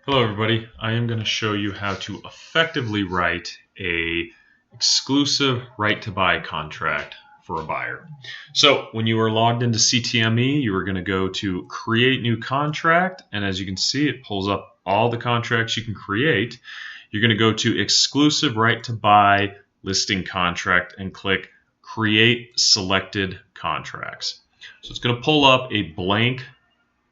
Hello everybody, I am going to show you how to effectively write a exclusive right to buy contract for a buyer. So when you are logged into CTME, you are going to go to create new contract, and as you can see it pulls up all the contracts you can create. You're going to go to exclusive right to buy listing contract and click create selected contracts. So it's going to pull up a blank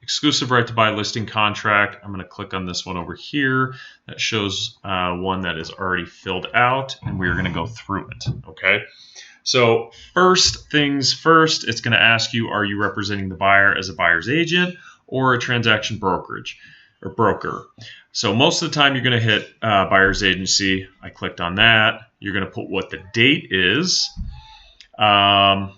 exclusive right to buy listing contract. I'm going to click on this one over here that shows one that is already filled out, and we're going to go through it. Okay. So first things first, it's going to ask you, are you representing the buyer as a buyer's agent or a transaction brokerage or broker? So most of the time you're going to hit buyer's agency. I clicked on that. You're going to put what the date is. Number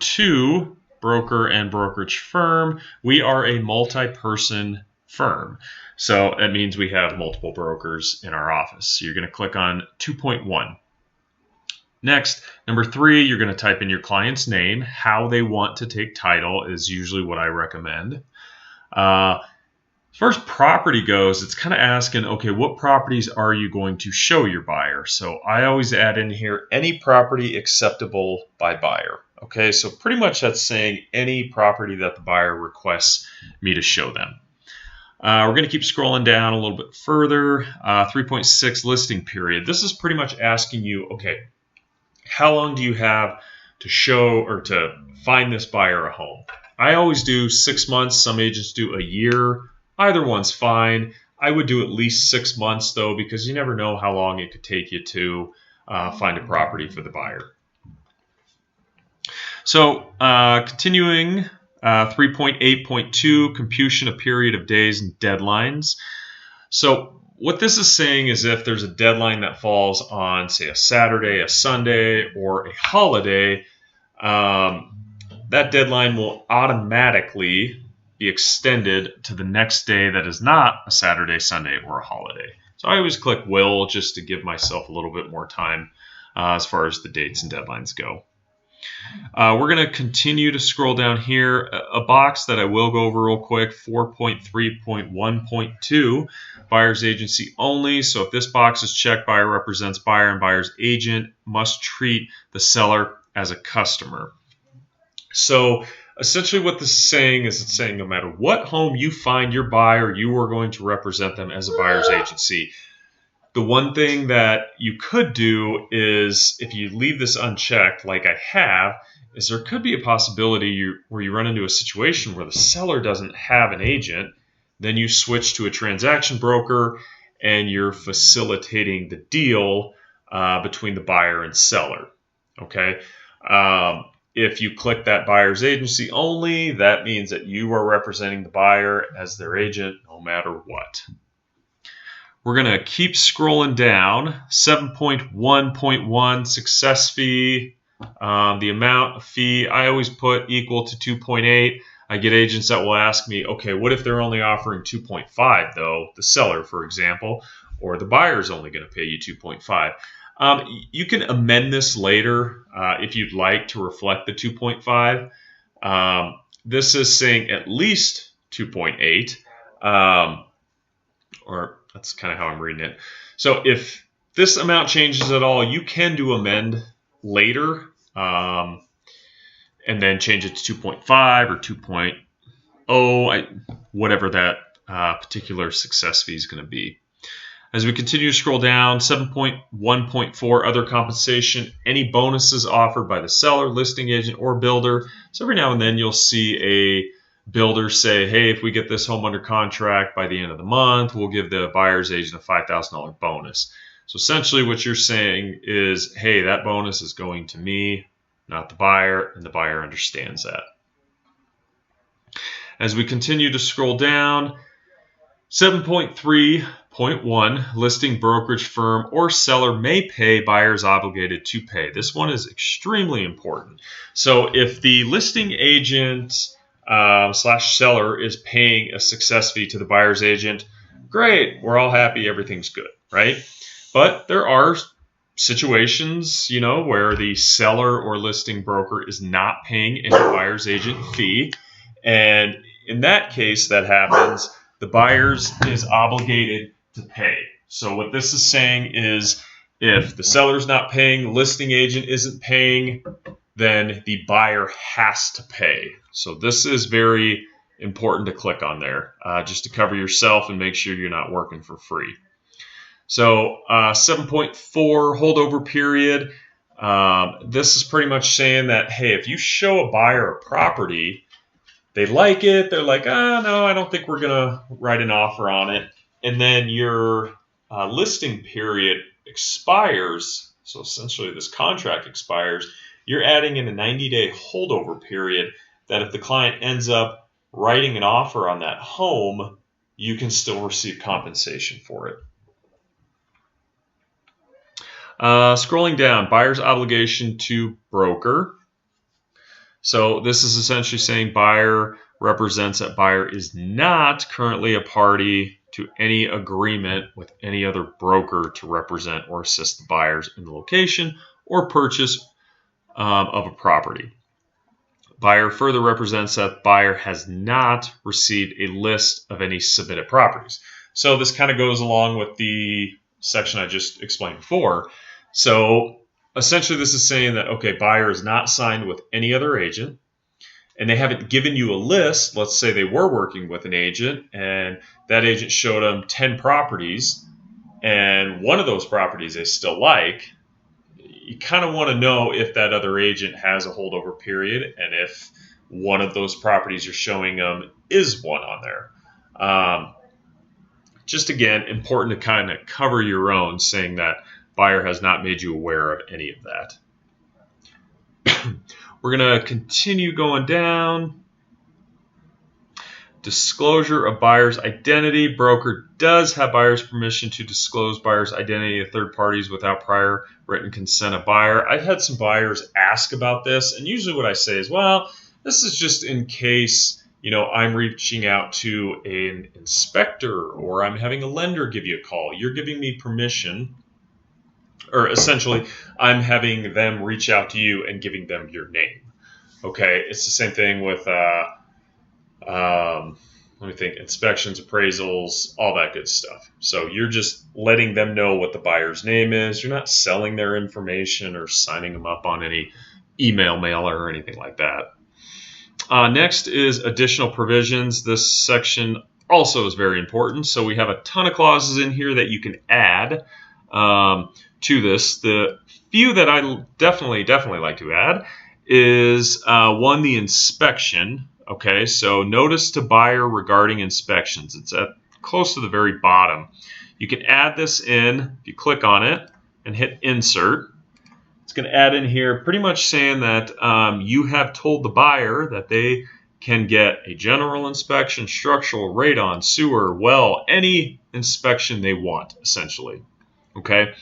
two, broker and brokerage firm. We are a multi-person firm. So that means we have multiple brokers in our office. So you're going to click on 2.1. Next, number three, you're going to type in your client's name. How they want to take title is usually what I recommend. As far as property goes, it's kind of asking, okay, what properties are you going to show your buyer? So I always add in here any property acceptable by buyer. Okay, so pretty much that's saying any property that the buyer requests me to show them. We're going to keep scrolling down a little bit further. 3.6 listing period. This is pretty much asking you, okay, how long do you have to show or to find this buyer a home? I always do 6 months. Some agents do a year. Either one's fine. I would do at least 6 months though, because you never know how long it could take you to find a property for the buyer. So continuing 3.8.2, computation of period of days and deadlines. So what this is saying is if there's a deadline that falls on, say, a Saturday, a Sunday, or a holiday, that deadline will automatically be extended to the next day that is not a Saturday, Sunday, or a holiday. So I always click will just to give myself a little bit more time as far as the dates and deadlines go. We're going to continue to scroll down here. A box that I will go over real quick, 4.3.1.2, buyer's agency only. So if this box is checked, buyer represents buyer and buyer's agent must treat the seller as a customer. So essentially what this is saying is it's saying no matter what home you find your buyer, you are going to represent them as a buyer's agency. The one thing that you could do is, if you leave this unchecked, like I have, is there could be a possibility where you run into a situation where the seller doesn't have an agent, then you switch to a transaction broker and you're facilitating the deal between the buyer and seller. Okay. If you click that buyer's agency only, that means that you are representing the buyer as their agent no matter what. We're going to keep scrolling down. 7.1.1 success fee. The amount of fee I always put equal to 2.8. I get agents that will ask me, okay, what if they're only offering 2.5 though, the seller, for example, or the buyer's only going to pay you 2.5. You can amend this later if you'd like to reflect the 2.5. This is saying at least 2.8, or that's kind of how I'm reading it. So if this amount changes at all, you can do amend later and then change it to 2.5 or 2.0, whatever that particular success fee is going to be. As we continue to scroll down, 7.1.4, other compensation, any bonuses offered by the seller, listing agent, or builder. So every now and then you'll see a builder say, hey, if we get this home under contract by the end of the month, we'll give the buyer's agent a $5,000 bonus. So essentially what you're saying is, hey, that bonus is going to me, not the buyer, and the buyer understands that. As we continue to scroll down, 7.3.1, listing brokerage firm or seller may pay buyers obligated to pay. This one is extremely important. So if the listing agent slash seller is paying a success fee to the buyer's agent, great, we're all happy, everything's good, right? But there are situations, where the seller or listing broker is not paying any buyer's agent fee, and in that case, that happens. the buyers is obligated to pay. So what this is saying is if the seller's not paying, the listing agent isn't paying, then the buyer has to pay. So this is very important to click on there just to cover yourself and make sure you're not working for free. So 7.4 holdover period. This is pretty much saying that, hey, if you show a buyer a property, they like it, they're like, no, I don't think we're going to write an offer on it. And then your listing period expires, so essentially this contract expires, you're adding in a 90-day holdover period that if the client ends up writing an offer on that home, you can still receive compensation for it. Scrolling down, buyer's obligation to broker. So this is essentially saying buyer represents that buyer is not currently a party to any agreement with any other broker to represent or assist the buyers in the location or purchase of a property. Buyer further represents that buyer has not received a list of any submitted properties. So this kind of goes along with the section I just explained before. So essentially this is saying that, okay, buyer is not signed with any other agent and they haven't given you a list. Let's say they were working with an agent and that agent showed them 10 properties and one of those properties they still like. You kind of want to know if that other agent has a holdover period and if one of those properties you're showing them is one on there. Just again, important to kind of cover your own, saying that buyer has not made you aware of any of that. We're going to continue going down. Disclosure of buyer's identity. Broker does have buyer's permission to disclose buyer's identity to third parties without prior written consent of buyer. I've had some buyers ask about this, and usually what I say is, well, this is just in case, I'm reaching out to an inspector or I'm having a lender give you a call. You're giving me permission, or essentially I'm having them reach out to you and giving them your name. Okay, it's the same thing with let me think, inspections, appraisals, all that good stuff. So you're just letting them know what the buyer's name is. You're not selling their information or signing them up on any email mailer or anything like that. Next is additional provisions. This section also is very important. So we have a ton of clauses in here that you can add to this. The few that I definitely like to add is one, the inspection. Okay, so notice to buyer regarding inspections. It's at close to the very bottom. You can add this in if you click on it and hit insert. It's going to add in here pretty much saying that you have told the buyer that they can get a general inspection, structural, radon, sewer, well, any inspection they want, essentially. Okay.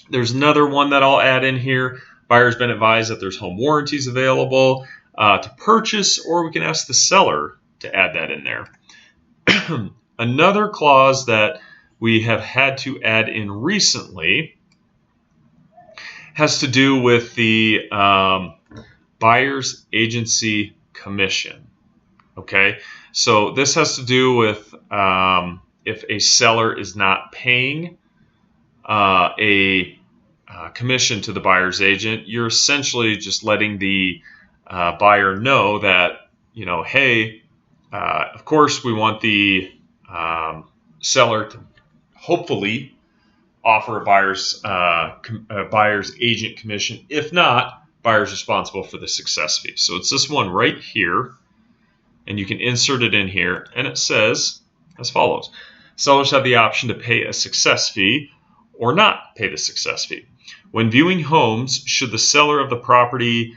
There's another one that I'll add in here. Buyer's been advised that there's home warranties available to purchase, or we can ask the seller to add that in there. Another clause that we have had to add in recently has to do with the buyer's agency commission. Okay, so this has to do with if a seller is not paying a commission to the buyer's agent, you're essentially just letting the buyer know that, hey, of course we want the seller to hopefully offer a buyer's agent commission. If not, buyer's responsible for the success fee. So it's this one right here, and you can insert it in here, and it says as follows. Sellers have the option to pay a success fee or not pay the success fee. When viewing homes, should the seller of the property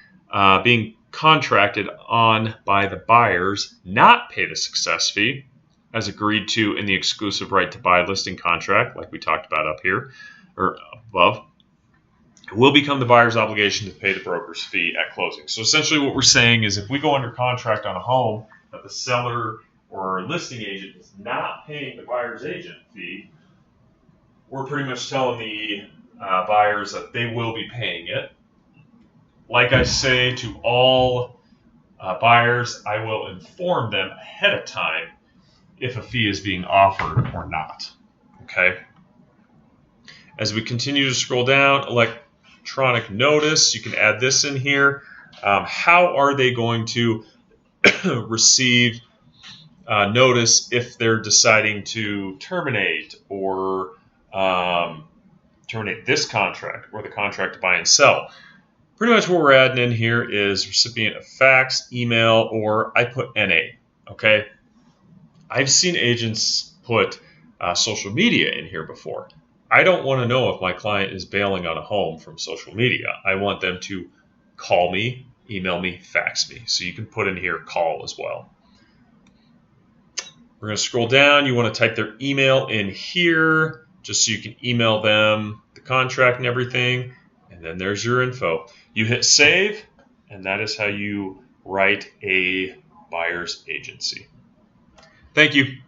being contracted on by the buyers not pay the success fee, as agreed to in the exclusive right to buy listing contract, like we talked about up here or above, it will become the buyer's obligation to pay the broker's fee at closing. So essentially what we're saying is if we go under contract on a home that the seller or listing agent is not paying the buyer's agent fee, we're pretty much telling the buyers that they will be paying it. Like I say to all buyers, I will inform them ahead of time if a fee is being offered or not. Okay. As we continue to scroll down, electronic notice, you can add this in here. How are they going to receive notice if they're deciding to terminate or terminate this contract or the contract to buy and sell? Pretty much what we're adding in here is recipient of fax, email, or I put NA. Okay. I've seen agents put social media in here before. I don't want to know if my client is bailing on a home from social media. I want them to call me, email me, fax me. So you can put in here call as well. We're going to scroll down. You want to type their email in here just so you can email them the contract and everything. And then there's your info. You hit save, and that is how you write a buyer's agency. Thank you.